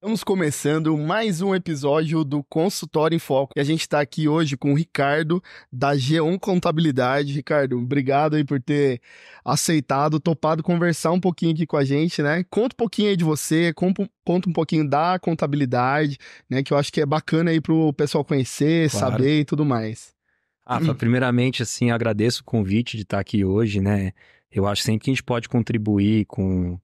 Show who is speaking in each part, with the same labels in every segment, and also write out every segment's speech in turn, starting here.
Speaker 1: Estamos começando mais um episódio do Consultório em Foco. E a gente está aqui hoje com o Ricardo, da G1 Contabilidade. Ricardo, obrigado aí por ter aceitado, topado conversar um pouquinho aqui com a gente, né? Conta um pouquinho aí de você, conta um pouquinho da contabilidade, né? Que eu acho que é bacana aí pro pessoal conhecer,
Speaker 2: Claro.
Speaker 1: saber e tudo mais.
Speaker 2: Primeiramente, assim, agradeço o convite de estar aqui hoje, né? Eu acho sempre que a gente pode contribuir com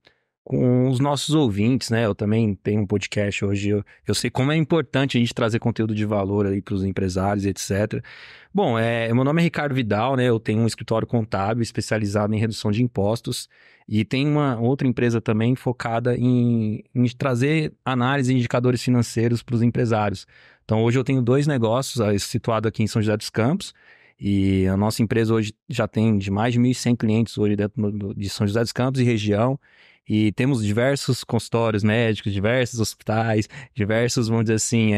Speaker 2: os nossos ouvintes, né? Eu também tenho um podcast hoje, eu sei como é importante a gente trazer conteúdo de valor aí para os empresários, etc. Bom, meu nome é Ricardo Vidal, né? Eu tenho um escritório contábil especializado em redução de impostos e tenho uma outra empresa também focada em trazer análise e indicadores financeiros para os empresários. Então, hoje eu tenho 2 negócios, situado aqui em São José dos Campos, e a nossa empresa hoje já tem de mais de 1.100 clientes hoje dentro de São José dos Campos e região, e temos diversos consultórios médicos, diversos hospitais, diversos, vamos dizer assim,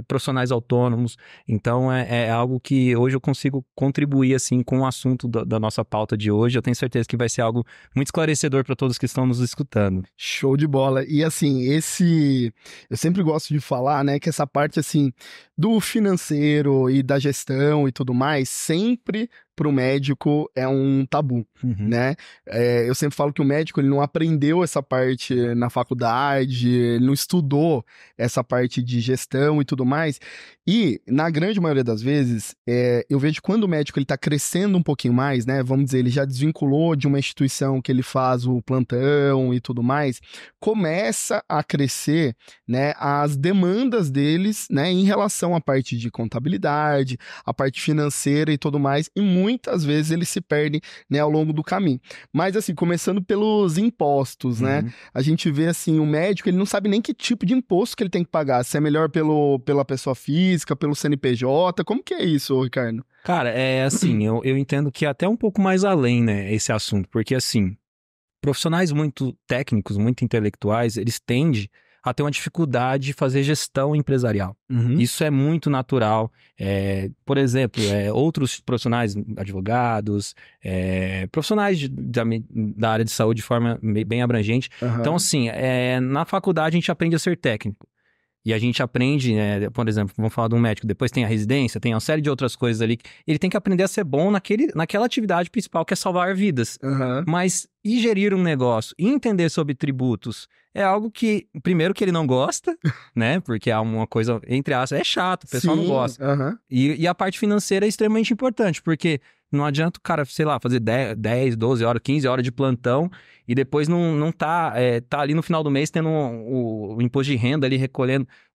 Speaker 2: profissionais autônomos. Então, é algo que hoje eu consigo contribuir, assim, com o assunto da nossa pauta de hoje. Eu tenho certeza que vai ser algo muito esclarecedor para todos que estão nos escutando.
Speaker 1: Show de bola. E assim, eu sempre gosto de falar, né, que essa parte assim do financeiro e da gestão e tudo mais, sempre para o médico é um tabu, né? Eu sempre falo que o médico ele não aprendeu essa parte na faculdade, ele não estudou essa parte de gestão e tudo mais. E na grande maioria das vezes, eu vejo que quando o médico ele está crescendo um pouquinho mais, né? Vamos dizer, ele já desvinculou de uma instituição que ele faz o plantão e tudo mais, começa a crescer, né, as demandas deles, né, em relação à parte de contabilidade, a parte financeira e tudo mais, e muitas vezes eles se perdem, né, ao longo do caminho. Mas assim, começando pelos impostos, né, a gente vê assim, o médico, ele não sabe nem que tipo de imposto que ele tem que pagar, se é melhor pela pessoa física, pelo CNPJ, como que é isso, Ricardo?
Speaker 2: Cara, assim, eu entendo que é até um pouco mais além, né, esse assunto, porque assim, profissionais muito técnicos, muito intelectuais, eles tendem a ter uma dificuldade de fazer gestão empresarial. Isso é muito natural. Por exemplo, outros profissionais, advogados, profissionais da área de saúde de forma bem abrangente. Então, assim, na faculdade a gente aprende a ser técnico. E a gente aprende, por exemplo, vamos falar de um médico, depois tem a residência, tem uma série de outras coisas ali. Ele tem que aprender a ser bom naquela atividade principal que é salvar vidas. Mas e gerir um negócio, e entender sobre tributos, é algo que, primeiro, que ele não gosta, né? Porque é uma coisa, entre aspas, é chato, o pessoal não gosta. E a parte financeira é extremamente importante, porque não adianta o cara, sei lá, fazer 10, 12 horas, 15 horas de plantão e depois não tá ali no final do mês tendo o imposto de renda ali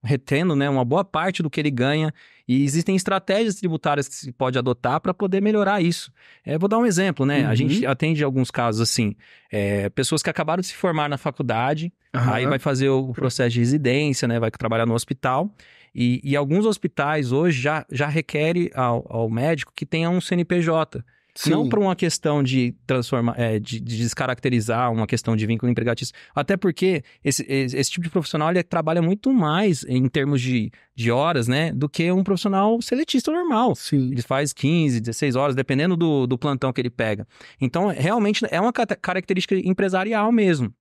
Speaker 2: retendo, né, uma boa parte do que ele ganha. E existem estratégias tributárias que se pode adotar para poder melhorar isso. Vou dar um exemplo, né? A gente atende alguns casos assim, pessoas que acabaram de se formar na faculdade, aí vai fazer o processo de residência, né, vai trabalhar no hospital. E alguns hospitais hoje já requerem ao médico que tenha um CNPJ. Sim. Não por uma questão de transformar, de descaracterizar uma questão de vínculo empregatício. Até porque esse tipo de profissional ele trabalha muito mais em termos de horas, né? Do que um profissional seletista normal.
Speaker 1: Sim.
Speaker 2: Ele faz 15, 16 horas, dependendo do plantão que ele pega. Então, realmente é uma característica empresarial mesmo.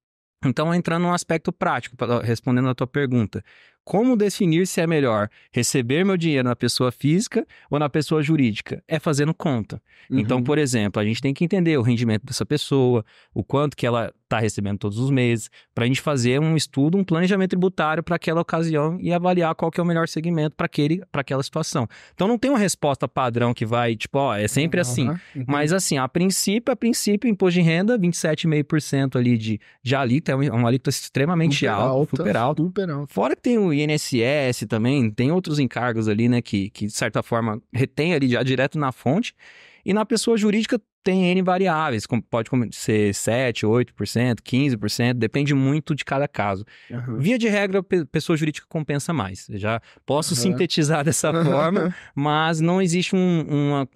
Speaker 2: Então, entrando num aspecto prático, respondendo a tua pergunta. Como definir se é melhor receber meu dinheiro na pessoa física ou na pessoa jurídica? É fazendo conta. Então, por exemplo, a gente tem que entender o rendimento dessa pessoa, o quanto que ela está recebendo todos os meses, para a gente fazer um estudo, um planejamento tributário para aquela ocasião e avaliar qual que é o melhor segmento para aquela situação. Então, não tem uma resposta padrão que vai, tipo, é sempre assim. Mas, assim, a princípio, imposto de renda, 27,5% ali de alíquota, é uma alíquota extremamente alta, super alta. Fora que tem o INSS também, tem outros encargos ali, né, que de certa forma retém ali já direto na fonte. E na pessoa jurídica tem N variáveis, pode ser 7%, 8%, 15%, depende muito de cada caso. Via de regra, a pessoa jurídica compensa mais. Eu já posso sintetizar dessa forma, mas não existe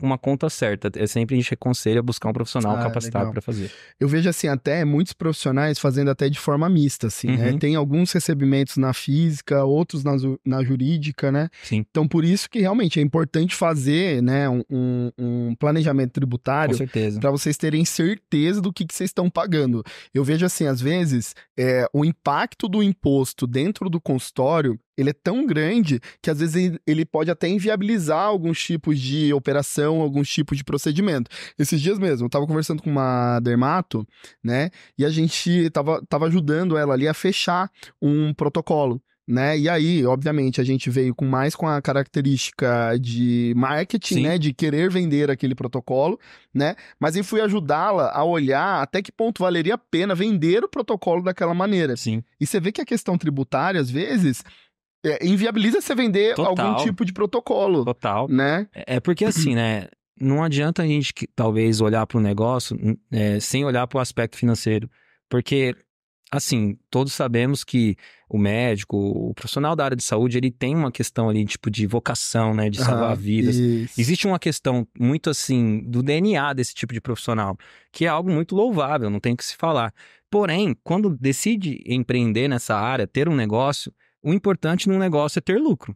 Speaker 2: uma conta certa. Sempre a gente aconselha buscar um profissional capacitado para fazer.
Speaker 1: Eu vejo assim, até muitos profissionais fazendo até de forma mista, assim, né? Tem alguns recebimentos na física, outros na jurídica, né?
Speaker 2: Sim.
Speaker 1: Então, por isso que realmente é importante fazer, né, um planejamento tributário.
Speaker 2: Com certeza. certeza.
Speaker 1: Para vocês terem certeza do que vocês estão pagando. Eu vejo assim, às vezes, o impacto do imposto dentro do consultório, ele é tão grande que às vezes ele pode até inviabilizar alguns tipos de operação, alguns tipos de procedimento. Esses dias mesmo, eu tava conversando com uma dermato, né, e a gente tava ajudando ela ali a fechar um protocolo. Né? E aí, obviamente, a gente veio com a característica de marketing,
Speaker 2: Sim.
Speaker 1: né? De querer vender aquele protocolo, né? Mas eu fui ajudá-la a olhar até que ponto valeria a pena vender o protocolo daquela maneira.
Speaker 2: Sim.
Speaker 1: E você vê que a questão tributária, às vezes, inviabiliza você vender algum tipo de protocolo.
Speaker 2: Total.
Speaker 1: Né?
Speaker 2: É porque assim, né? Não adianta a gente talvez olhar para o negócio sem olhar para o aspecto financeiro. Porque, assim, todos sabemos que o médico, o profissional da área de saúde, ele tem uma questão ali, tipo, de vocação, né? De salvar vidas.
Speaker 1: Isso.
Speaker 2: Existe uma questão muito, assim, do DNA desse tipo de profissional, que é algo muito louvável, não tem o que se falar. Porém, quando decide empreender nessa área, ter um negócio, o importante num negócio é ter lucro.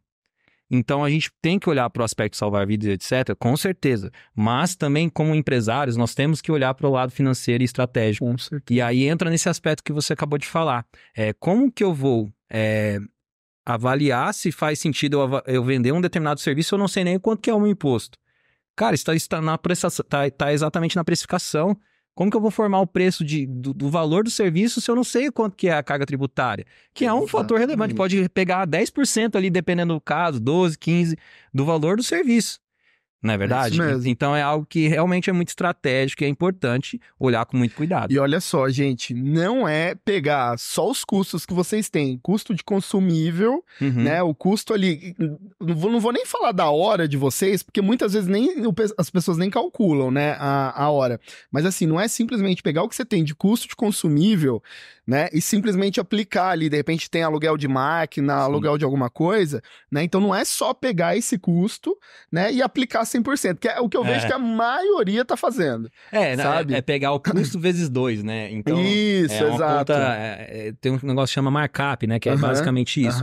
Speaker 2: Então, a gente tem que olhar para o aspecto salvar vidas, etc., com certeza. Mas também, como empresários, nós temos que olhar para o lado financeiro e estratégico.
Speaker 1: Com certeza.
Speaker 2: E aí entra nesse aspecto que você acabou de falar. Como que eu vou avaliar se faz sentido eu vender um determinado serviço, eu não sei nem quanto que é o meu imposto. Cara, está tá exatamente na precificação. Como que eu vou formar o preço do valor do serviço se eu não sei quanto que é a carga tributária? Que é um fator relevante, pode pegar 10% ali, dependendo do caso, 12%, 15% do valor do serviço. Não é verdade? Então é algo que realmente é muito estratégico e é importante olhar com muito cuidado.
Speaker 1: E olha só, gente, não é pegar só os custos que vocês têm, custo de consumível, né? O custo ali. Não vou nem falar da hora de vocês, porque muitas vezes as pessoas nem calculam, né, a hora. Mas assim, não é simplesmente pegar o que você tem de custo de consumível, né? E simplesmente aplicar ali. De repente tem aluguel de máquina, aluguel de alguma coisa, né? Então não é só pegar esse custo, né, e aplicar 100%, que é o que eu vejo que a maioria tá fazendo. Sabe?
Speaker 2: É pegar o custo vezes 2, né? Então,
Speaker 1: isso,
Speaker 2: exato.
Speaker 1: conta,
Speaker 2: tem um negócio que chama markup, né? Que é basicamente isso.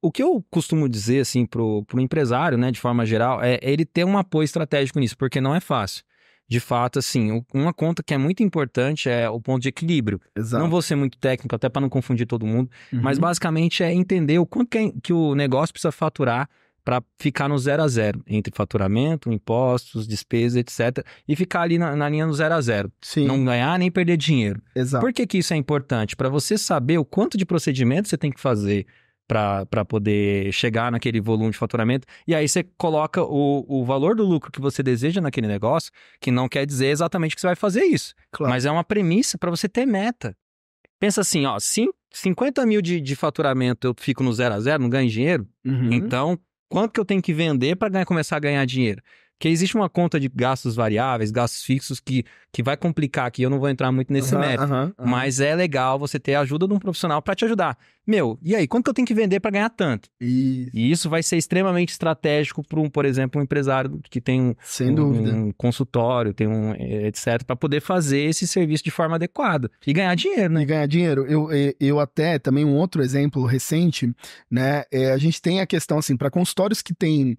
Speaker 2: O que eu costumo dizer, assim, pro empresário, né, de forma geral, é ele ter um apoio estratégico nisso, porque não é fácil. De fato, assim, uma conta que é muito importante é o ponto de equilíbrio.
Speaker 1: Exato.
Speaker 2: Não vou ser muito técnico, até para não confundir todo mundo, mas basicamente é entender o quanto que o negócio precisa faturar para ficar no 0 a 0, entre faturamento, impostos, despesas, etc. E ficar ali na linha no 0 a 0.
Speaker 1: Sim.
Speaker 2: Não ganhar nem perder dinheiro.
Speaker 1: Exato.
Speaker 2: Por que isso é importante? Para você saber o quanto de procedimento você tem que fazer para poder chegar naquele volume de faturamento. E aí você coloca o valor do lucro que você deseja naquele negócio, que não quer dizer exatamente que você vai fazer isso.
Speaker 1: Claro.
Speaker 2: Mas é uma premissa para você ter meta. Pensa assim, ó, 50 mil de faturamento eu fico no 0 a 0, não ganho dinheiro. Então, quanto que eu tenho que vender para começar a ganhar dinheiro? Porque existe uma conta de gastos variáveis, gastos fixos que vai complicar aqui, eu não vou entrar muito nesse mérito. Mas é legal você ter a ajuda de um profissional para te ajudar. E aí, quanto que eu tenho que vender para ganhar tanto? E isso vai ser extremamente estratégico para, por exemplo, um empresário que tem um consultório, tem etc., para poder fazer esse serviço de forma adequada e ganhar dinheiro, né?
Speaker 1: E ganhar dinheiro. Eu até, também um outro exemplo recente, né, a gente tem a questão, assim, para consultórios que tem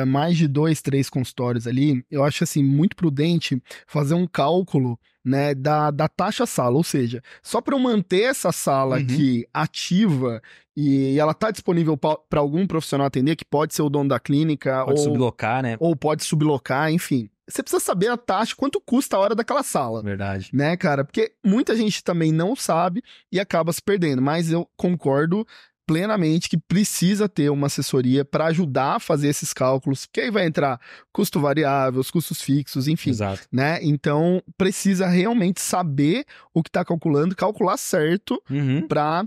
Speaker 1: mais de 2, 3 consultórios ali, eu acho, assim, muito prudente fazer um cálculo, né, da taxa sala, ou seja, só para eu manter essa sala aqui ativa e ela tá disponível para algum profissional atender, que pode ser o dono da clínica,
Speaker 2: pode sublocar, né?
Speaker 1: Ou pode sublocar, enfim. Você precisa saber a taxa, quanto custa a hora daquela sala.
Speaker 2: Verdade.
Speaker 1: Né, cara? Porque muita gente também não sabe e acaba se perdendo, mas eu concordo plenamente que precisa ter uma assessoria para ajudar a fazer esses cálculos, porque aí vai entrar custo variável, os custos fixos, enfim.
Speaker 2: Exato.
Speaker 1: Né? Então, precisa realmente saber o que está calculando, calcular certo para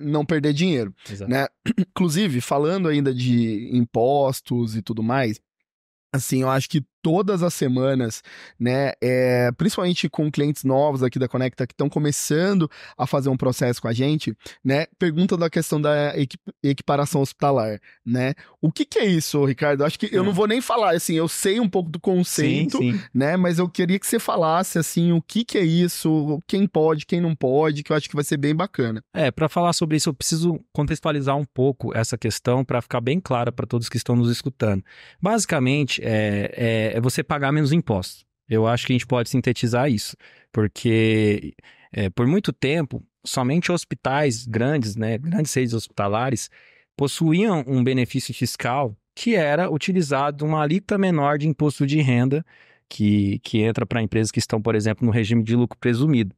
Speaker 1: não perder dinheiro. Né? Inclusive, falando ainda de impostos e tudo mais, assim, eu acho que todas as semanas, né, principalmente com clientes novos aqui da Conecta que estão começando a fazer um processo com a gente, né, pergunta da questão da equiparação hospitalar, né? O que é isso, Ricardo? Acho que eu não vou nem falar, assim, eu sei um pouco do conceito, né, mas eu queria que você falasse, assim, o que é isso, quem pode, quem não pode, que eu acho que vai ser bem bacana.
Speaker 2: Para falar sobre isso, eu preciso contextualizar um pouco essa questão para ficar bem clara para todos que estão nos escutando. Basicamente, é você pagar menos impostos. Eu acho que a gente pode sintetizar isso, porque por muito tempo, somente hospitais grandes, né, grandes redes hospitalares, possuíam um benefício fiscal que era utilizado uma alíquota menor de imposto de renda que entra para empresas que estão, por exemplo, no regime de lucro presumido.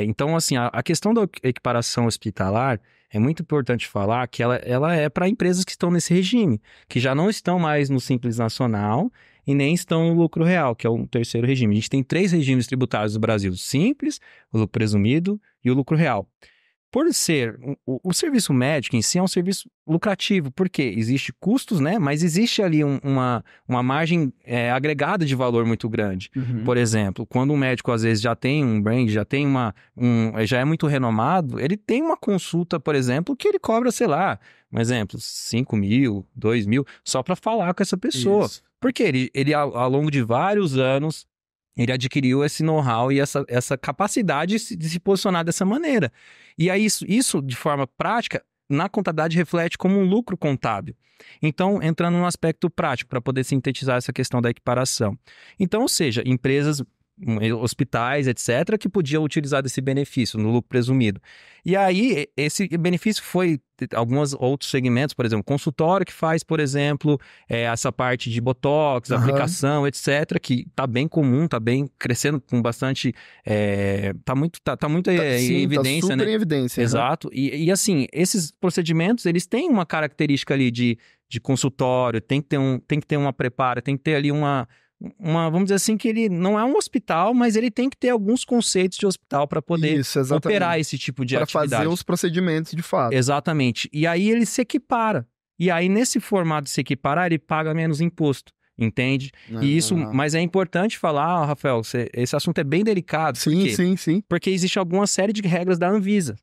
Speaker 2: Então, assim, a questão da equiparação hospitalar é muito importante falar que ela é para empresas que estão nesse regime, que já não estão mais no Simples Nacional e nem estão no lucro real, que é um terceiro regime. A gente tem 3 regimes tributários no Brasil: o Simples, o lucro presumido e o lucro real. Por ser, o serviço médico em si é um serviço lucrativo, porque existe custos, né? Mas existe ali uma margem agregada de valor muito grande.
Speaker 1: Uhum.
Speaker 2: Por exemplo, quando um médico às vezes já tem um brand, já tem já é muito renomado, ele tem uma consulta, por exemplo, que ele cobra, sei lá, um exemplo, 5 mil, 2 mil, só para falar com essa pessoa.
Speaker 1: Isso.
Speaker 2: Porque ele ao longo de vários anos, ele adquiriu esse know-how e essa capacidade de se posicionar dessa maneira. E aí isso, de forma prática, na contabilidade reflete como um lucro contábil. Então, entrando no aspecto prático, para poder sintetizar essa questão da equiparação. Então, ou seja, empresas, hospitais, etc., que podiam utilizar desse benefício no lucro presumido. E aí, esse benefício foi alguns outros segmentos, por exemplo, consultório que faz, por exemplo, essa parte de botox, aplicação, etc., que está bem comum, está bem crescendo com bastante... Está muito em evidência,
Speaker 1: tá super em evidência.
Speaker 2: Exato. E assim, esses procedimentos, eles têm uma característica ali de consultório, tem que ter uma prepara, tem que ter ali vamos dizer assim, que ele não é um hospital, mas ele tem que ter alguns conceitos de hospital para poder operar esse tipo de atividade.
Speaker 1: Para fazer os procedimentos de fato.
Speaker 2: Exatamente. E aí ele se equipara. E aí, nesse formato de se equiparar, ele paga menos imposto. Entende? E isso, mas é importante falar, Rafael, esse assunto é bem delicado.
Speaker 1: Sim.
Speaker 2: Porque existe alguma série de regras da Anvisa.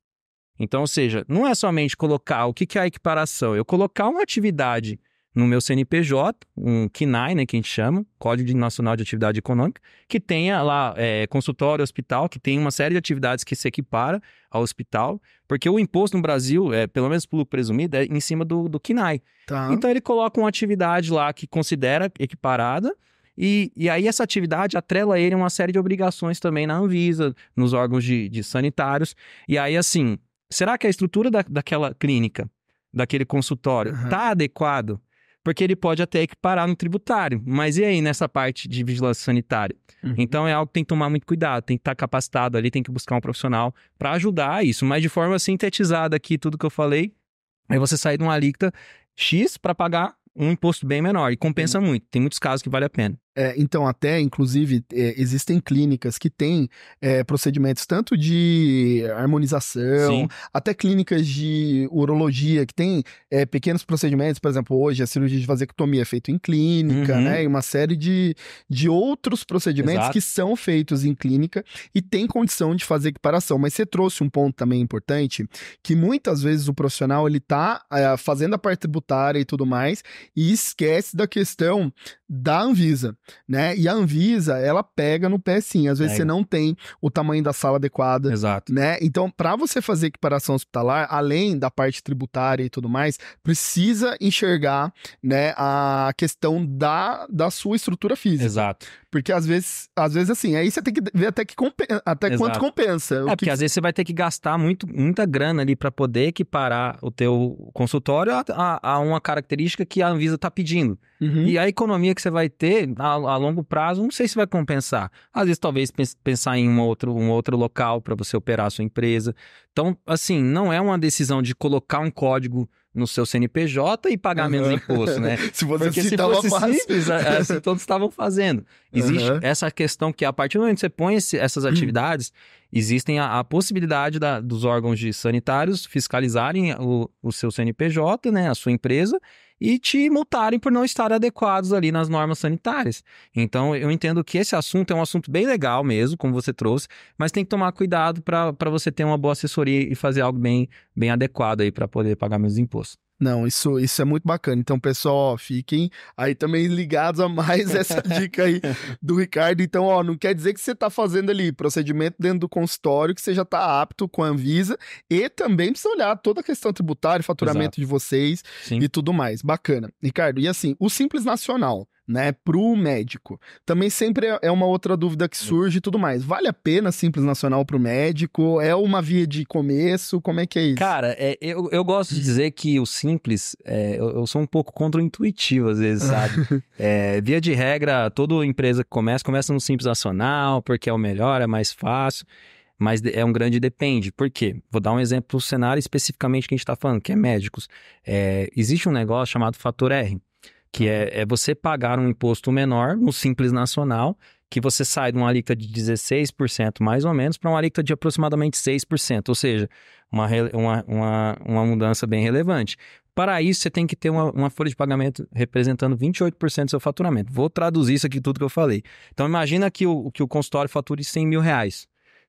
Speaker 2: Então, ou seja, não é somente colocar o que é a equiparação, eu colocar uma atividade no meu CNPJ, um CNAE, né, que a gente chama, Código Nacional de Atividade Econômica, que tenha lá consultório, hospital, que tem uma série de atividades que se equipara ao hospital, porque o imposto no Brasil, pelo menos pelo presumido, é em cima do CNAE.
Speaker 1: Tá.
Speaker 2: Então ele coloca uma atividade lá que considera equiparada, e aí essa atividade atrela ele a uma série de obrigações também na Anvisa, nos órgãos de sanitários. E aí, assim, será que a estrutura daquela clínica, daquele consultório, está adequado? Porque ele pode até equiparar no tributário. Mas e aí nessa parte de vigilância sanitária? Então é algo que tem que tomar muito cuidado, tem que estar capacitado ali, tem que buscar um profissional para ajudar isso. Mas de forma sintetizada aqui, tudo que eu falei, é você sair de uma alíquota X para pagar um imposto bem menor. E compensa muito. Tem muitos casos que vale a pena.
Speaker 1: Então, até, inclusive, existem clínicas que têm procedimentos tanto de harmonização, até clínicas de urologia que têm pequenos procedimentos. Por exemplo, hoje a cirurgia de vasectomia é feita em clínica, né? E uma série de outros procedimentos que são feitos em clínica e tem condição de fazer equiparação. Mas você trouxe um ponto também importante, que muitas vezes o profissional ele tá fazendo a parte tributária e tudo mais e esquece da questão da Anvisa, né? E a Anvisa, ela pega no pé sim. Às vezes você não tem o tamanho da sala adequada, né? Então, para você fazer equiparação hospitalar, além da parte tributária e tudo mais, precisa enxergar, né, a questão da sua estrutura física.
Speaker 2: Exato.
Speaker 1: Porque às vezes assim, aí você tem que ver até quanto compensa.
Speaker 2: Porque às vezes você vai ter que gastar muita grana ali para poder equiparar o teu consultório a uma característica que a Anvisa está pedindo. E a economia que você vai ter a longo prazo, não sei se vai compensar. Às vezes, talvez pensar em um outro local para você operar a sua empresa. Então, assim, não é uma decisão de colocar um código no seu CNPJ e pagar menos imposto, né?
Speaker 1: Se fosse
Speaker 2: simples, assim todos estavam fazendo. Existe essa questão que a partir do momento que você põe essas atividades, existem a possibilidade dos órgãos sanitários fiscalizarem o seu CNPJ, né, a sua empresa, e te multarem por não estar adequados ali nas normas sanitárias. Então, eu entendo que esse assunto é um assunto bem legal mesmo, como você trouxe, mas tem que tomar cuidado para você ter uma boa assessoria e fazer algo bem adequado aí para poder pagar meus impostos.
Speaker 1: Não, isso é muito bacana. Então, pessoal, fiquem aí também ligados a mais essa dica aí do Ricardo. Então, não quer dizer que você está fazendo ali procedimento dentro do consultório, que você já está apto com a Anvisa, e também precisa olhar toda a questão tributária, faturamento de vocês e tudo mais. Bacana. Ricardo, e assim, o Simples Nacional, né, pro médico. Também sempre é uma outra dúvida que surge e tudo mais. Vale a pena Simples Nacional pro médico? É uma via de começo? Como é que é isso?
Speaker 2: Cara, eu gosto de dizer que o Simples, eu sou um pouco contra-intuitivo às vezes, sabe? Via de regra, toda empresa que começa no Simples Nacional, porque é o melhor, é mais fácil. Mas é um grande depende. Por quê? Vou dar um exemplo do cenário especificamente que a gente está falando, que é médicos. Existe um negócio chamado fator R, que é você pagar um imposto menor no Simples Nacional, que você sai de uma alíquota de 16% mais ou menos para uma alíquota de aproximadamente 6%, ou seja, uma mudança bem relevante. Para isso, você tem que ter uma folha de pagamento representando 28% do seu faturamento. Vou traduzir isso aqui tudo que eu falei. Então, imagina que o consultório fature R$100 mil.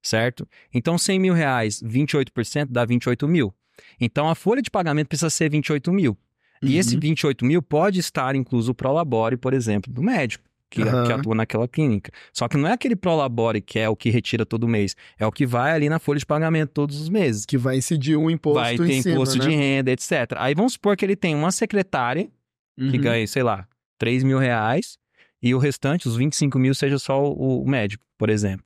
Speaker 2: Certo? Então, R$100 mil, 28% dá 28 mil. Então, a folha de pagamento precisa ser 28 mil. E esse 28 mil pode estar incluso o Prolabore, por exemplo, do médico que atua naquela clínica. Só que não é aquele Prolabore que é o que retira todo mês. É o que vai ali na folha de pagamento todos os meses.
Speaker 1: Que vai incidir um imposto
Speaker 2: vai ter
Speaker 1: em cima,
Speaker 2: imposto
Speaker 1: né?
Speaker 2: de renda, etc. Aí vamos supor que ele tem uma secretária que ganha, sei lá, R$3 mil e o restante, os 25 mil, seja só o médico, por exemplo.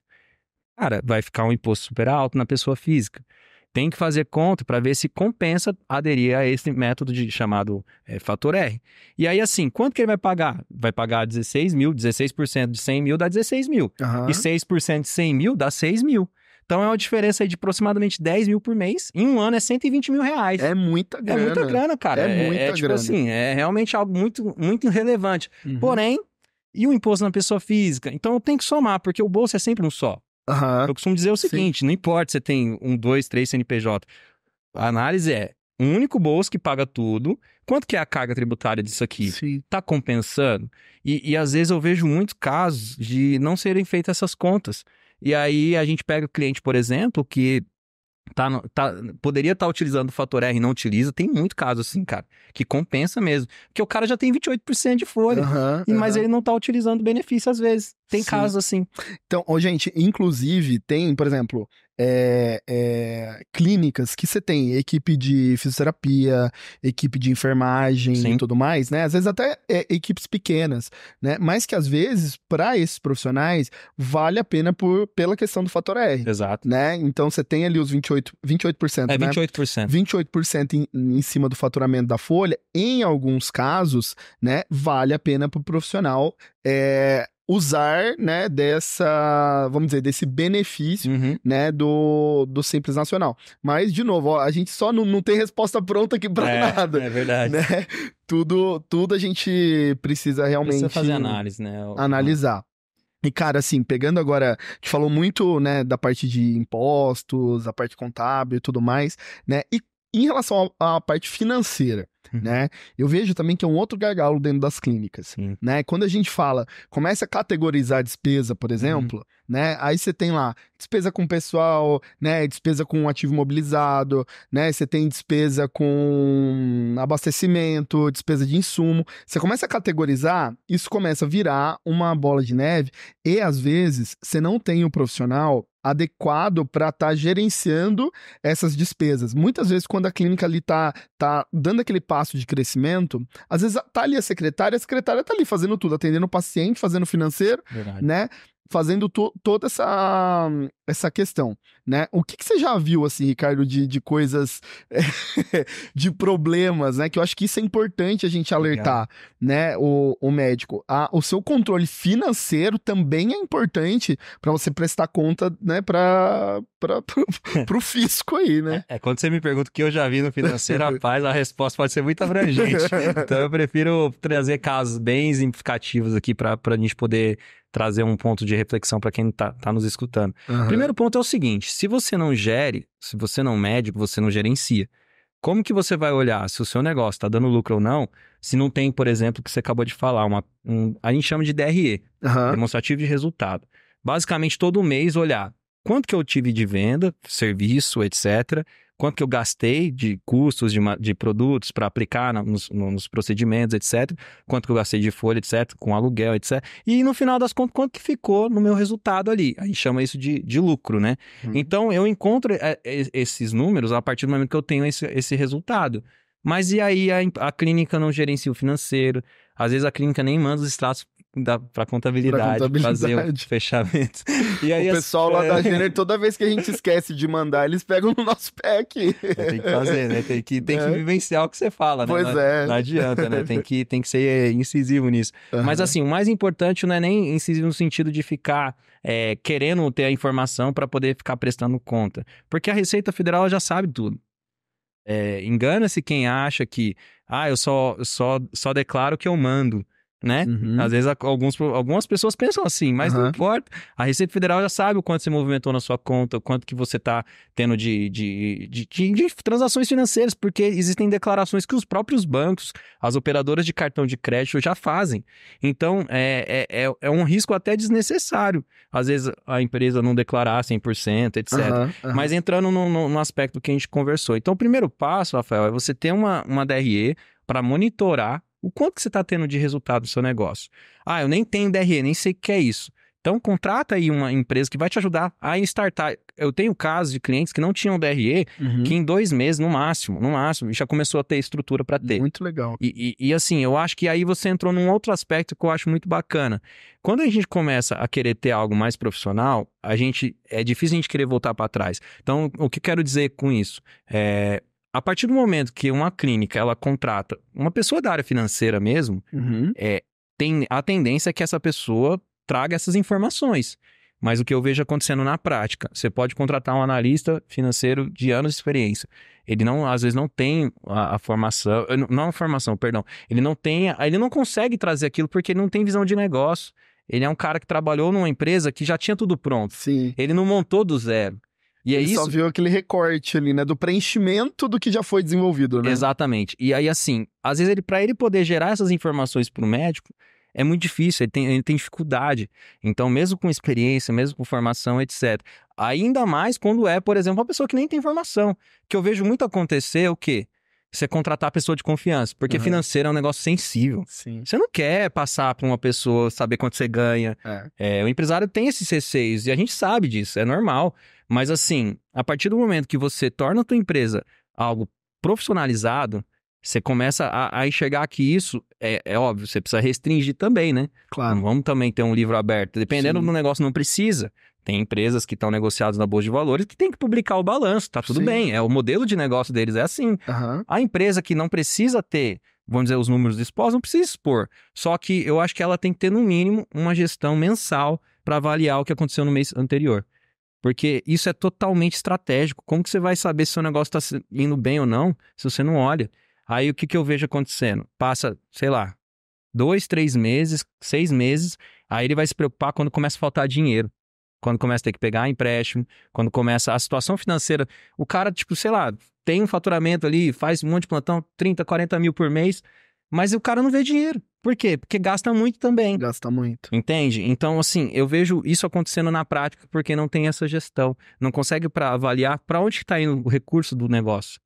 Speaker 2: Cara, vai ficar um imposto super alto na pessoa física. Tem que fazer conta para ver se compensa aderir a esse método chamado fator R. E aí, assim, quanto que ele vai pagar? Vai pagar 16 mil, 16% de 100 mil dá 16 mil. E 6% de 100 mil dá 6 mil. Então é uma diferença aí de aproximadamente 10 mil por mês. Em um ano é 120 mil reais.
Speaker 1: É muita grana.
Speaker 2: É muita grana, cara.
Speaker 1: É muita
Speaker 2: tipo
Speaker 1: grana.
Speaker 2: assim, é realmente algo muito, muito irrelevante. Porém, e o imposto na pessoa física? Então eu tenho que somar, porque o bolso é sempre um só. Eu costumo dizer o seguinte, não importa se você tem 1, 2, 3 CNPJ. A análise é um único bolso que paga tudo. Quanto que é a carga tributária disso aqui? Tá compensando? E às vezes eu vejo muitos casos de não serem feitas essas contas. E aí a gente pega o cliente, por exemplo, que poderia estar utilizando o fator R e não utiliza. Tem muito caso assim, cara, que compensa mesmo. Porque o cara já tem 28% de folha, mas ele não está utilizando o benefício às vezes. Tem casos assim.
Speaker 1: Então, gente, inclusive tem, por exemplo, clínicas que você tem equipe de fisioterapia, equipe de enfermagem e tudo mais, né? Às vezes até equipes pequenas, né? Mas que às vezes, para esses profissionais, vale a pena pela questão do fator R.
Speaker 2: Exato.
Speaker 1: Né? Então você tem ali os 28%, né?
Speaker 2: 28%.
Speaker 1: 28% em cima do faturamento da folha. Em alguns casos, né? Vale a pena para o profissional usar, né, vamos dizer, desse benefício, né, do Simples Nacional. Mas, de novo, ó, a gente só não tem resposta pronta aqui pra nada.
Speaker 2: É verdade.
Speaker 1: Né? Tudo a gente precisa realmente...
Speaker 2: Precisa fazer análise, né?
Speaker 1: Analisar. E, cara, assim, pegando agora, a gente falou muito, né, da parte de impostos, a parte contábil e tudo mais, né, e em relação à parte financeira, né? Eu vejo também que é um outro gargalo dentro das clínicas, né? Quando a gente começa a categorizar a despesa, por exemplo, né? Aí você tem lá despesa com pessoal, né? Despesa com ativo imobilizado, né? Você tem despesa com abastecimento, despesa de insumo. Você começa a categorizar, isso começa a virar uma bola de neve e, às vezes, você não tem o profissional adequado para estar gerenciando essas despesas. Muitas vezes, quando a clínica ali tá dando aquele passo de crescimento, às vezes tá ali a secretária tá ali fazendo tudo, atendendo o paciente, fazendo o financeiro, né? Fazendo toda essa questão, né? O que você já viu, assim, Ricardo, de coisas, de problemas, né? Que eu acho que isso é importante a gente alertar, né? O médico. O seu controle financeiro também é importante para você prestar conta, né? Pro fisco aí, né?
Speaker 2: Quando você me pergunta o que eu já vi no financeiro, rapaz, a resposta pode ser muito abrangente. Então eu prefiro trazer casos bem significativos aqui para a gente poder trazer um ponto de reflexão para quem tá nos escutando. Primeiro ponto é o seguinte, se você não médico, você não gerencia. Como que você vai olhar se o seu negócio está dando lucro ou não, se não tem, por exemplo, o que você acabou de falar, a gente chama de DRE, demonstrativo de resultado. Basicamente, todo mês olhar quanto que eu tive de venda, serviço, etc., quanto que eu gastei de custos de produtos para aplicar nos procedimentos, etc., quanto que eu gastei de folha, etc., com aluguel, etc., e no final das contas, quanto que ficou no meu resultado ali. A gente chama isso de lucro, né? Então, eu encontro esses números a partir do momento que eu tenho esse resultado. Mas e aí a clínica não gerencia o financeiro, às vezes a clínica nem manda os extratos para contabilidade, fazer o fechamento. E aí
Speaker 1: o pessoal lá da Gêner, toda vez que a gente esquece de mandar, eles pegam no nosso pé aqui.
Speaker 2: Tem que fazer, né? Tem que vivenciar o que você fala, né?
Speaker 1: Pois é.
Speaker 2: Não adianta, né? Tem que ser incisivo nisso. Mas assim, o mais importante não é nem incisivo no sentido de ficar querendo ter a informação para poder ficar prestando conta. Porque a Receita Federal já sabe tudo. Engana-se quem acha que eu só declaro o que eu mando, né? Às vezes algumas pessoas pensam assim, mas não importa. A Receita Federal já sabe o quanto você movimentou na sua conta, o quanto que você está tendo de transações financeiras, porque existem declarações que os próprios bancos, as operadoras de cartão de crédito já fazem. Então, é um risco até desnecessário. Às vezes a empresa não declarar 100%, etc. Mas entrando no aspecto que a gente conversou. Então, o primeiro passo, Rafael, é você ter uma DRE para monitorar o quanto que você está tendo de resultado no seu negócio. Eu nem tenho DRE, nem sei o que é isso. Então, contrata aí uma empresa que vai te ajudar a startar. Eu tenho casos de clientes que não tinham DRE, que em 2 meses, no máximo, já começou a ter estrutura para ter.
Speaker 1: Muito legal.
Speaker 2: E assim, eu acho que aí você entrou num outro aspecto que eu acho muito bacana. Quando a gente começa a querer ter algo mais profissional, é difícil a gente querer voltar para trás. Então, o que eu quero dizer com isso? A partir do momento que uma clínica ela contrata uma pessoa da área financeira mesmo, tem a tendência que essa pessoa traga essas informações. Mas o que eu vejo acontecendo na prática, você pode contratar um analista financeiro de anos de experiência. Ele às vezes não tem a formação, não a formação, perdão. Ele não consegue trazer aquilo porque ele não tem visão de negócio. Ele é um cara que trabalhou numa empresa que já tinha tudo pronto.
Speaker 1: Sim.
Speaker 2: Ele não montou do zero. E
Speaker 1: ele só viu aquele recorte ali, né? Do preenchimento do que já foi desenvolvido, né?
Speaker 2: Exatamente. E aí, assim, às vezes para ele poder gerar essas informações para o médico, é muito difícil, ele tem dificuldade. Então, mesmo com experiência, mesmo com formação, etc. Ainda mais quando por exemplo, uma pessoa que nem tem formação. Que eu vejo muito acontecer o quê? Você contratar a pessoa de confiança. Porque financeiro é um negócio sensível.
Speaker 1: Sim.
Speaker 2: Você não quer passar para uma pessoa, saber quanto você ganha. O empresário tem esses receios e a gente sabe disso, é normal. Mas assim, a partir do momento que você torna a tua empresa algo profissionalizado, você começa a enxergar que isso, é óbvio, você precisa restringir também, né?
Speaker 1: Claro.
Speaker 2: Não vamos também ter um livro aberto. Dependendo do negócio, não precisa. Tem empresas que estão negociadas na Bolsa de Valores que tem que publicar o balanço, tá tudo bem. O modelo de negócio deles é assim. A empresa que não precisa ter, vamos dizer, os números expostos, não precisa expor. Só que eu acho que ela tem que ter, no mínimo, uma gestão mensal para avaliar o que aconteceu no mês anterior. Porque isso é totalmente estratégico. Como que você vai saber se o seu negócio está indo bem ou não, se você não olha? Aí o que eu vejo acontecendo? Passa, sei lá, 2, 3 meses, 6 meses, aí ele vai se preocupar quando começa a faltar dinheiro. Quando começa a ter que pegar empréstimo, quando começa a situação financeira. O cara, tipo, sei lá, tem um faturamento ali, faz um monte de plantão, 30, 40 mil por mês, mas o cara não vê dinheiro. Por quê? Porque gasta muito também.
Speaker 1: Gasta muito.
Speaker 2: Entende? Então, assim, eu vejo isso acontecendo na prática porque não tem essa gestão. Não consegue avaliar para onde está indo o recurso do negócio.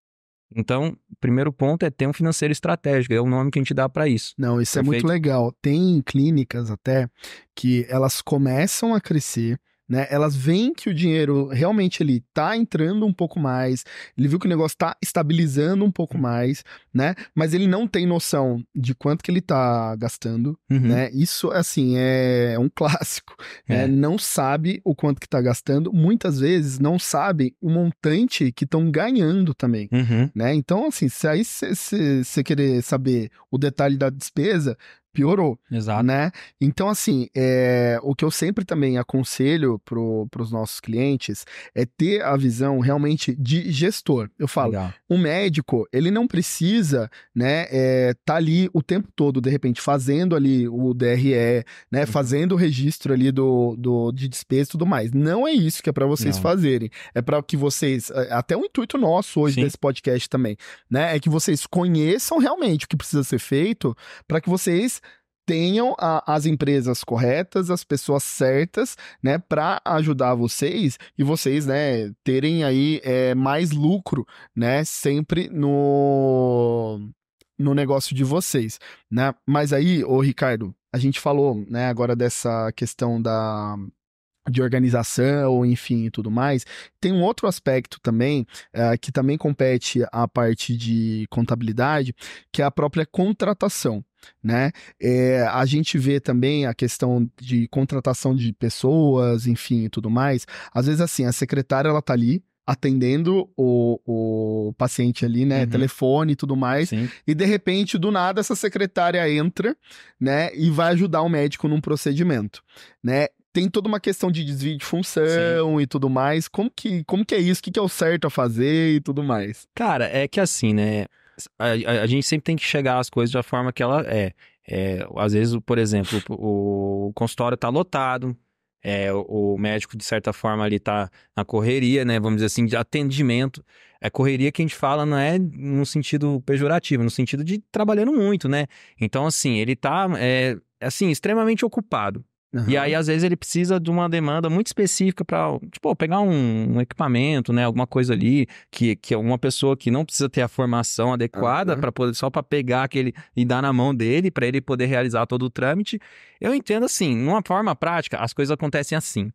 Speaker 2: Então, o primeiro ponto é ter um financeiro estratégico, é o nome que a gente dá para isso.
Speaker 1: Não, isso Perfeito? É muito legal. Tem clínicas até que elas começam a crescer, né? Elas veem que o dinheiro realmente ele tá entrando um pouco mais, ele viu que o negócio tá estabilizando um pouco mais, né? Mas ele não tem noção de quanto que ele tá gastando, né? Isso, assim, é um clássico, né? Não sabe o quanto que tá gastando, muitas vezes não sabe o montante que estão ganhando também, né? Então, assim, se aí você querer saber o detalhe da despesa, piorou,
Speaker 2: Exato.
Speaker 1: Né? Então, assim, o que eu sempre também aconselho para os nossos clientes é ter a visão realmente de gestor. Eu falo, um médico, ele não precisa, né, tá ali o tempo todo, de repente, fazendo ali o DRE, né, fazendo o registro ali de despesa e tudo mais. Não é isso que é para vocês fazerem. É para que vocês, até o intuito nosso hoje desse podcast também, né, é que vocês conheçam realmente o que precisa ser feito para que vocês tenham as empresas corretas, as pessoas certas, né, para ajudar vocês e vocês, né, terem aí mais lucro, né, sempre no negócio de vocês, né? Mas aí, ô Ricardo, a gente falou, né, agora dessa questão de organização, enfim, e tudo mais. Tem um outro aspecto também, que também compete à parte de contabilidade, que é a própria contratação, né? A gente vê também a questão de contratação de pessoas, enfim, e tudo mais. Às vezes, assim, a secretária, ela tá ali, atendendo o paciente ali, né, telefone e tudo mais,
Speaker 2: Sim.
Speaker 1: e de repente, do nada, essa secretária entra, né, e vai ajudar o médico num procedimento, né? Tem toda uma questão de desvio de função e tudo mais. Como que é isso? O que é o certo a fazer e tudo mais?
Speaker 2: Cara, é que assim, né? A gente sempre tem que chegar às coisas da forma que ela é. Às vezes, por exemplo, o consultório tá lotado, o médico, de certa forma, ali tá na correria, né? Vamos dizer assim, de atendimento. É correria que a gente fala não é no sentido pejorativo, no sentido de trabalhando muito, né? Então, assim, ele tá, assim, extremamente ocupado. E aí, às vezes, ele precisa de uma demanda muito específica para, tipo, pegar um equipamento, né? Alguma coisa ali, que é uma pessoa que não precisa ter a formação adequada para poder, só para pegar aquele e dar na mão dele, para ele poder realizar todo o trâmite. Eu entendo assim, numa forma prática, as coisas acontecem assim.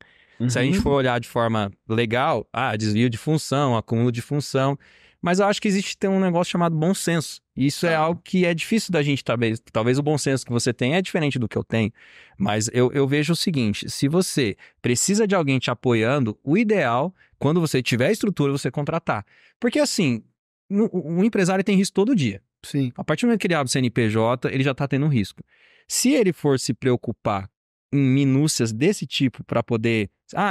Speaker 2: Se a gente for olhar de forma legal, desvio de função, acúmulo de função. Mas eu acho que tem um negócio chamado bom senso. E isso é algo que é difícil da gente, talvez o bom senso que você tem é diferente do que eu tenho. Mas eu vejo o seguinte, se você precisa de alguém te apoiando, o ideal, quando você tiver estrutura, você contratar. Porque assim, um empresário tem risco todo dia.
Speaker 1: Sim.
Speaker 2: A partir do momento que ele abre o CNPJ, ele já está tendo risco. Se ele for se preocupar em minúcias desse tipo para poder...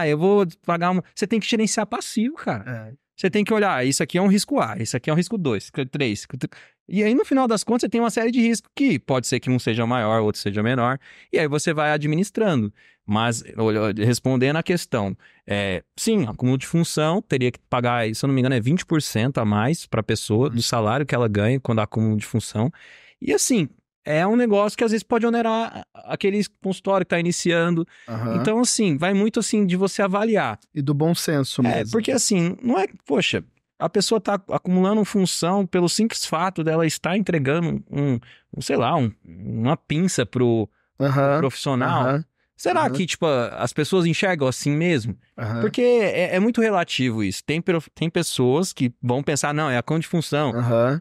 Speaker 2: eu vou pagar Você tem que gerenciar passivo, cara. Você tem que olhar, isso aqui é um risco A, isso aqui é um risco 2, 3. E aí, no final das contas, você tem uma série de riscos que pode ser que um seja maior, outro seja menor. E aí você vai administrando. Mas, respondendo à questão, sim, acúmulo de função, teria que pagar, se eu não me engano, 20% a mais para a pessoa do salário que ela ganha quando há acúmulo de função. E assim... é um negócio que às vezes pode onerar aquele consultório que está iniciando. Então, assim, vai muito assim de você avaliar.
Speaker 1: E do bom senso mesmo.
Speaker 2: Porque assim, não é... Poxa, a pessoa está acumulando função pelo simples fato dela estar entregando uma pinça pro profissional. Será que, tipo, as pessoas enxergam assim mesmo? Porque é muito relativo isso. Tem pessoas que vão pensar, não, é a conta de função.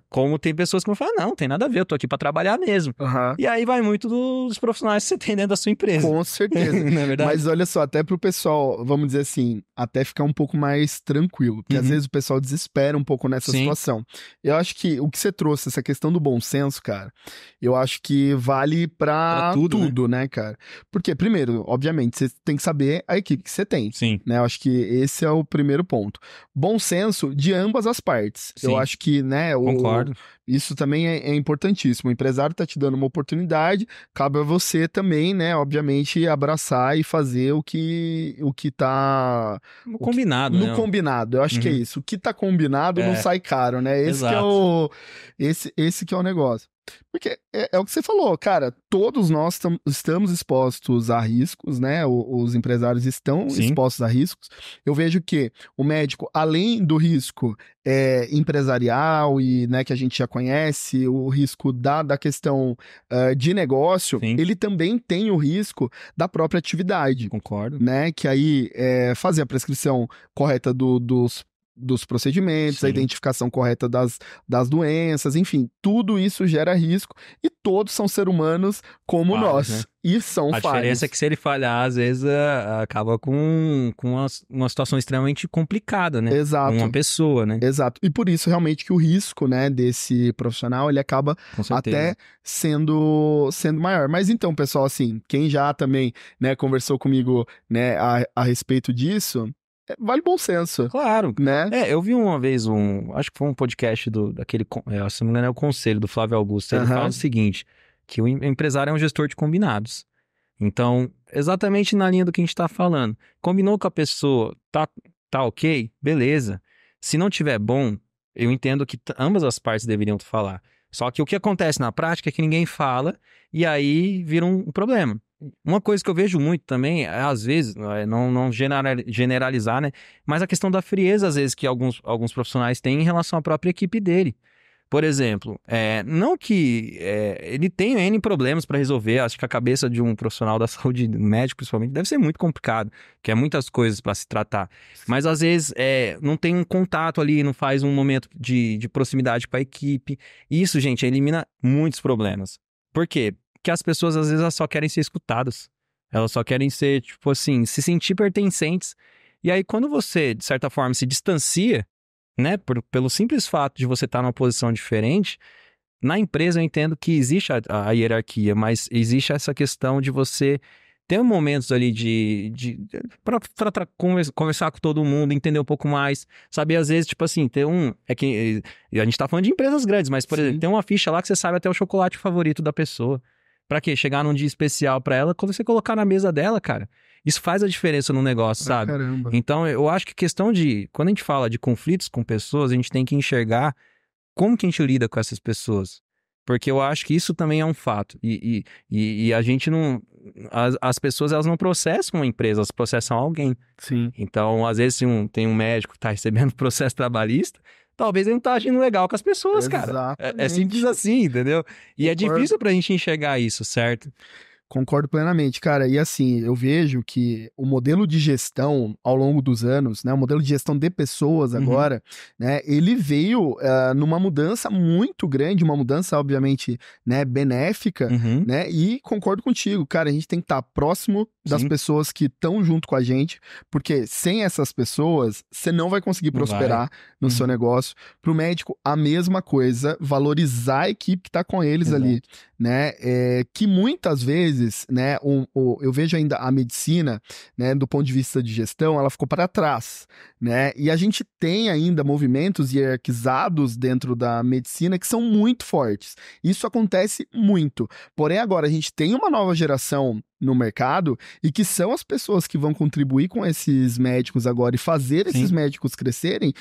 Speaker 2: Como tem pessoas que vão falar, não tem nada a ver, eu tô aqui pra trabalhar mesmo. E aí vai muito dos profissionais que você tem dentro da sua empresa.
Speaker 1: Com certeza.
Speaker 2: Não é verdade?
Speaker 1: Mas olha só, até pro pessoal, vamos dizer assim, até ficar um pouco mais tranquilo. Porque às vezes o pessoal desespera um pouco nessa situação. Eu acho que o que você trouxe, essa questão do bom senso, cara, eu acho que vale pra tudo, né, cara? Porque, primeiro, obviamente, você tem que saber a equipe que você tem.
Speaker 2: Sim.
Speaker 1: Né? Eu acho que esse é o primeiro ponto. Bom senso de ambas as partes.
Speaker 2: Sim.
Speaker 1: Eu acho que, né,
Speaker 2: Concordo.
Speaker 1: Isso também é importantíssimo. O empresário tá te dando uma oportunidade, cabe a você também, né, obviamente, abraçar e fazer o que tá...
Speaker 2: No combinado, né?
Speaker 1: No combinado, eu acho que é isso. O que tá combinado não sai caro, né? Esse que é esse que é o negócio. Porque é o que você falou, cara, todos nós estamos expostos a riscos, né? Os empresários estão expostos a riscos. Eu vejo que o médico, além do risco empresarial e, né, que a gente já conhece, o risco da questão de negócio, ele também tem o risco da própria atividade.
Speaker 2: Concordo.
Speaker 1: Né? Que aí fazer a prescrição correta dos procedimentos, a identificação correta das doenças, enfim, tudo isso gera risco e todos são seres humanos como nós. Né? E são falhos.
Speaker 2: A diferença é que se ele falhar, às vezes acaba com uma situação extremamente complicada, né?
Speaker 1: Exato.
Speaker 2: Uma pessoa, né?
Speaker 1: Exato. E por isso, realmente, que o risco, né, desse profissional, ele acaba até sendo maior. Mas então, pessoal, assim, quem já também, né, conversou comigo, né, a respeito disso... vale bom senso.
Speaker 2: Claro.
Speaker 1: Né?
Speaker 2: Eu vi uma vez acho que foi um podcast daquele, se não me engano, é o Conselho do Flávio Augusto. Ele fala o seguinte, que o empresário é um gestor de combinados. Então, exatamente na linha do que a gente tá falando. Combinou com a pessoa, tá ok? Beleza. Se não tiver bom, eu entendo que ambas as partes deveriam falar. Só que o que acontece na prática é que ninguém fala e aí vira um problema. Uma coisa que eu vejo muito também, às vezes, não generalizar, né? Mas a questão da frieza, às vezes, que alguns profissionais têm em relação à própria equipe dele. Por exemplo, não que ele tenha N problemas para resolver, acho que a cabeça de um profissional da saúde, médico principalmente, deve ser muito complicado, que é muitas coisas para se tratar. Mas às vezes não tem um contato ali, não faz um momento de proximidade com a equipe. Isso, gente, elimina muitos problemas. Por quê? Porque as pessoas às vezes elas só querem ser escutadas. Elas só querem ser, tipo assim, se sentir pertencentes. E aí quando você, de certa forma, se distancia, né, pelo simples fato de você estar numa posição diferente, na empresa eu entendo que existe a hierarquia, mas existe essa questão de você ter momentos ali para conversar com todo mundo, entender um pouco mais, saber às vezes, tipo assim, a gente tá falando de empresas grandes, mas, por exemplo, tem uma ficha lá que você sabe até o chocolate favorito da pessoa. Pra quê? Chegar num dia especial pra ela, quando você colocar na mesa dela, cara, isso faz a diferença no negócio, sabe?
Speaker 1: Caramba.
Speaker 2: Então, eu acho que questão quando a gente fala de conflitos com pessoas, a gente tem que enxergar como que a gente lida com essas pessoas. Porque eu acho que isso também é um fato. E a gente não... As pessoas, elas não processam uma empresa, elas processam alguém.
Speaker 1: Sim.
Speaker 2: Então, às vezes, se tem um médico que tá recebendo processo trabalhista, talvez ele não tá agindo legal com as pessoas, cara. É simples assim, entendeu? E é difícil pra gente enxergar isso, certo?
Speaker 1: Concordo plenamente, cara. E assim, eu vejo que o modelo de gestão ao longo dos anos, né, o modelo de gestão de pessoas agora, né, ele veio numa mudança muito grande, uma mudança, obviamente, né, benéfica, né, e concordo contigo, cara, a gente tem que estar próximo das pessoas que estão junto com a gente, porque sem essas pessoas, você não vai conseguir prosperar no seu negócio. Pro médico, a mesma coisa, valorizar a equipe que tá com eles ali, né, que muitas vezes, né, eu vejo ainda a medicina, né, do ponto de vista de gestão, ela ficou para trás, né, e a gente tem ainda movimentos hierarquizados dentro da medicina que são muito fortes. Isso acontece muito. Porém, agora a gente tem uma nova geração no mercado e que são as pessoas que vão contribuir com esses médicos agora e fazer esses médicos crescerem,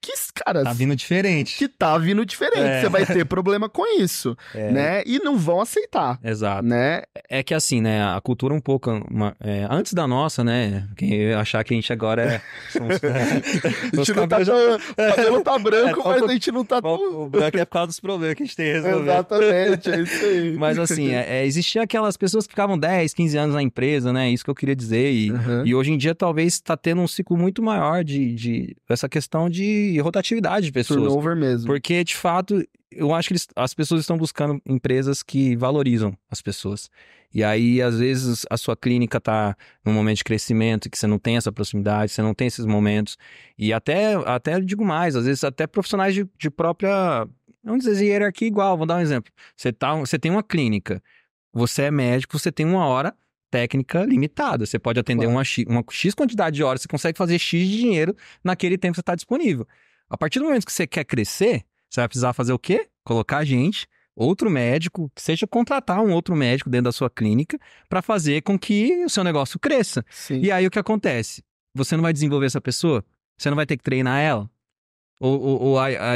Speaker 1: que, cara...
Speaker 2: Tá vindo diferente.
Speaker 1: Que tá vindo diferente. Você vai ter problema com isso, né? E não vão aceitar.
Speaker 2: Exato.
Speaker 1: Né?
Speaker 2: É que assim, né? A cultura um pouco... antes da nossa, né? Quem achar que a gente agora é...
Speaker 1: a gente não tá... O cabelo tá branco, mas a gente não tá...
Speaker 2: O branco é por causa dos problemas que a gente tem que resolver.
Speaker 1: Exatamente, é isso aí.
Speaker 2: Mas assim, existiam aquelas pessoas que ficavam 10, 15 anos na empresa, né? Isso que eu queria dizer. E hoje em dia, talvez, tá tendo um ciclo muito maior essa questão de rotatividade de pessoas.
Speaker 1: Turnover mesmo.
Speaker 2: Porque, de fato, eu acho que as pessoas estão buscando empresas que valorizam as pessoas. E aí, às vezes, a sua clínica tá num momento de crescimento, que você não tem essa proximidade, você não tem esses momentos. E até digo mais, às vezes até profissionais de própria... Vamos dizer, hierarquia igual. Vou dar um exemplo. Você tem uma clínica, você é médico, você tem uma hora técnica limitada. Você pode atender uma X quantidade de horas, você consegue fazer X de dinheiro naquele tempo que você está disponível. A partir do momento que você quer crescer, você vai precisar fazer o quê? Colocar outro médico, que seja contratar um outro médico dentro da sua clínica para fazer com que o seu negócio cresça.
Speaker 1: Sim.
Speaker 2: E aí o que acontece? Você não vai desenvolver essa pessoa? Você não vai ter que treinar ela?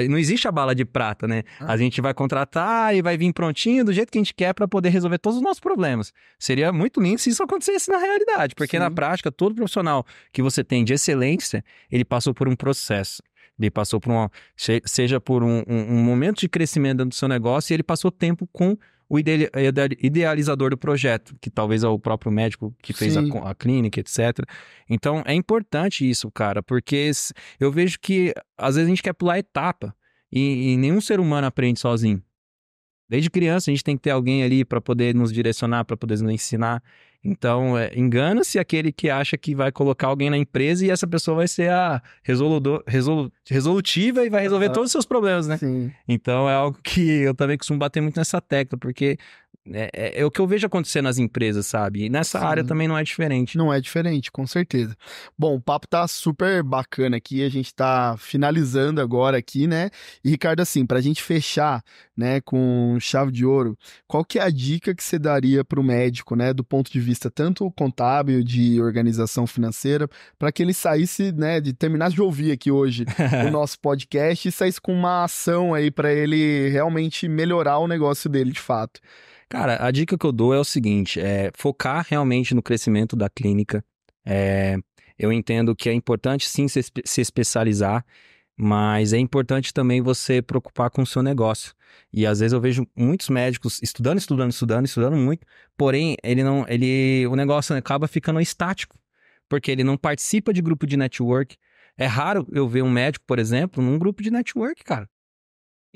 Speaker 2: Não existe a bala de prata, né? A gente vai contratar e vai vir prontinho do jeito que a gente quer para poder resolver todos os nossos problemas. Seria muito lindo se isso acontecesse na realidade, porque na prática, todo profissional que você tem de excelência, ele passou por um processo. Ele passou por seja por um momento de crescimento dentro do seu negócio, e ele passou tempo com o idealizador do projeto, que talvez é o próprio médico que fez a clínica, etc. Então, é importante isso, cara, porque eu vejo que às vezes a gente quer pular etapa e nenhum ser humano aprende sozinho. Desde criança a gente tem que ter alguém ali para poder nos direcionar, para poder nos ensinar. Então, engana-se aquele que acha que vai colocar alguém na empresa e essa pessoa vai ser a resolutiva e vai resolver todos os seus problemas, né?
Speaker 1: Sim.
Speaker 2: Então, é algo que eu também costumo bater muito nessa tecla, porque é o que eu vejo acontecer nas empresas, sabe? E nessa área também não é diferente.
Speaker 1: Não é diferente, com certeza. Bom, o papo tá super bacana aqui, a gente tá finalizando agora aqui, né? E, Ricardo, assim, pra gente fechar, né, com chave de ouro, qual que é a dica que você daria pro médico, né, do ponto de vista tanto contábil, de organização financeira, para que ele saísse, né, terminasse de ouvir aqui hoje o nosso podcast e saísse com uma ação aí para ele realmente melhorar o negócio dele de fato?
Speaker 2: Cara, a dica que eu dou é o seguinte, focar realmente no crescimento da clínica. Eu entendo que é importante sim se especializar, Mas é importante também você preocupar com o seu negócio. E às vezes eu vejo muitos médicos estudando muito, porém o negócio acaba ficando estático, porque ele não participa de grupo de network. É raro eu ver um médico, por exemplo, num grupo de network, cara.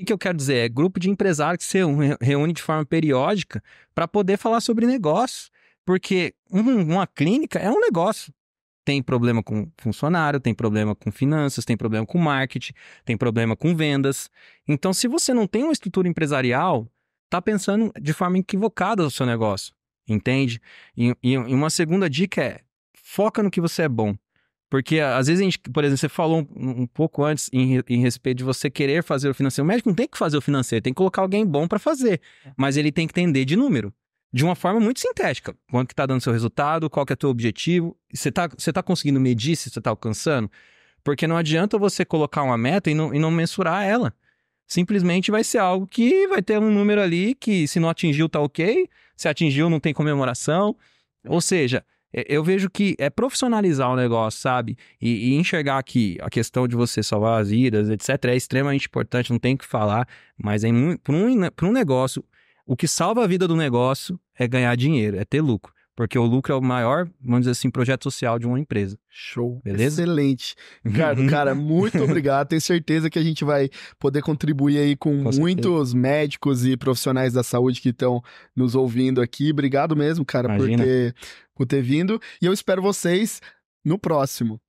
Speaker 2: O que eu quero dizer? É grupo de empresários que se reúne de forma periódica para poder falar sobre negócio. Porque uma clínica é um negócio. Tem problema com funcionário, tem problema com finanças, tem problema com marketing, tem problema com vendas. Então, se você não tem uma estrutura empresarial, tá pensando de forma equivocada no seu negócio, entende? E uma segunda dica é, foca no que você é bom. Porque às vezes a gente, por exemplo, você falou um pouco antes em respeito de você querer fazer o financeiro. O médico não tem que fazer o financeiro, tem que colocar alguém bom para fazer. Mas ele tem que entender de número. De uma forma muito sintética. Quanto que tá dando seu resultado, qual que é o teu objetivo. Você tá conseguindo medir se você tá alcançando? Porque não adianta você colocar uma meta e não mensurar ela. Simplesmente vai ser algo que vai ter um número ali que se não atingiu tá ok, se atingiu não tem comemoração. Ou seja, eu vejo que é profissionalizar o negócio, sabe? E enxergar que a questão de você salvar as vidas, etc., é extremamente importante, não tem o que falar, mas para um negócio, o que salva a vida do negócio é ganhar dinheiro, é ter lucro. Porque o lucro é o maior, vamos dizer assim, projeto social de uma empresa.
Speaker 1: Show.
Speaker 2: Beleza?
Speaker 1: Excelente. Ricardo, cara, muito obrigado. Tenho certeza que a gente vai poder contribuir aí com muitos médicos e profissionais da saúde que estão nos ouvindo aqui. Obrigado mesmo, cara, por ter vindo. E eu espero vocês no próximo.